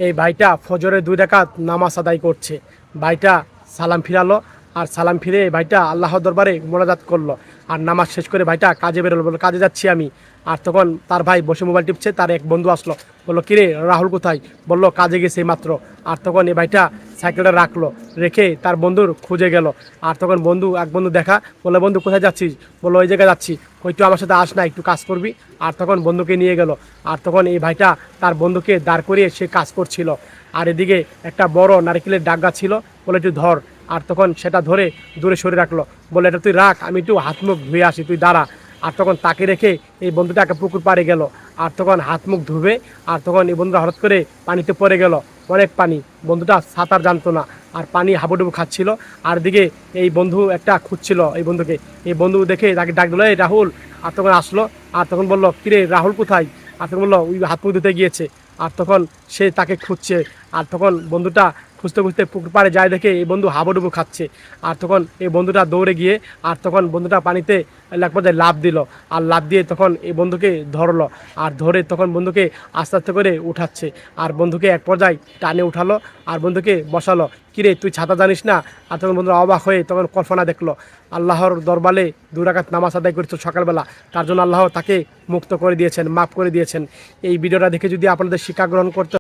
এই ভাইটা ফজরে 2 রাকাত নামাজ আদায় করছে। ভাইটা সালাম ফিরালো, আর সালাম ফিরে এই ভাইটা আল্লাহর দরবারে মোনাজাত করলো। আর নামাজ শেষ করে ভাইটা কাজে বেরোলো, বললো কাজে যাচ্ছি আমি। আর তখন তার ভাই বসে মোবাইল টিপছে, তার এক বন্ধু আসলো, বললো কিরে রাহুল কোথায়? বললো কাজে গেছে মাত্র। আর তখন এই ভাইটা সাইকেলটা রাখলো, রেখে তার বন্ধুর খুঁজে গেল। আর তখন এক বন্ধু দেখা, বললো বন্ধু কোথায় যাচ্ছিস? বললো ওই জায়গায় যাচ্ছি। একটু আমার সাথে আস না, একটু কাজ করবি। আর তখন বন্ধুকে নিয়ে গেল। আর তখন এই ভাইটা তার বন্ধুকে দাঁড় করিয়ে সে কাজ করছিল। আর এদিকে একটা বড় নারকেলের ডাগ গাছ ছিল, বলে একটু ধর। আর তখন সেটা ধরে দূরে সরে রাখলো, বলে এটা তুই রাখ, আমি একটু হাত মুখ ধুয়ে আসি, তুই দাঁড়া। আর তখন তাকে রেখে এই বন্ধুটা একটা পুকুর পাড়ে গেল। আর তখন হাত মুখ ধুবে। আর তখন এই বন্ধুটা হঠাৎ করে পানিতে পড়ে গেল, অনেক পানি। বন্ধুটা সাঁতার জানতো না, আর পানি হাবুডুবু খাচ্ছিল। আর দিকে এই বন্ধু একটা খুঁজছিল এই বন্ধুকে। এই বন্ধু দেখে তাকে ডাক দিল, এই রাহুল। আর তখন আসলো। আর তখন বললো কিরে রাহুল কোথায়? আর তখন বললো ওই হাত মুখ ধুতে গিয়েছে। আর তখন সে তাকে খুঁজছে। আর তখন বন্ধুটা খুঁজতে খুঁজতে পুকুর পাড়ে যায়, দেখে এই বন্ধু হাবুডুবু খাচ্ছে। আর তখন এই বন্ধুটা দৌড়ে গিয়ে, আর তখন বন্ধুটা পানিতে এক পর্যায়ে লাফ দিল। আর লাফ দিয়ে তখন এই বন্ধুকে ধরলো। আর ধরে তখন বন্ধুকে আস্তে আস্তে করে উঠাচ্ছে। আর বন্ধুকে এক পর্যায়ে টানে উঠালো, আর বন্ধুকে বসালো। কিরে তুই ছাতা জানিস না? আর তখন বন্ধুরা অবাক হয়ে তখন কল্পনা দেখলো, আল্লাহর দরবারে 2 রাকাত নামাজ আদায় করেছে সকালবেলা, তার জন্য আল্লাহ তাকে মুক্ত করে দিয়েছেন, মাফ করে দিয়েছেন। এই ভিডিওটা দেখে যদি আপনাদের শিক্ষা গ্রহণ করতে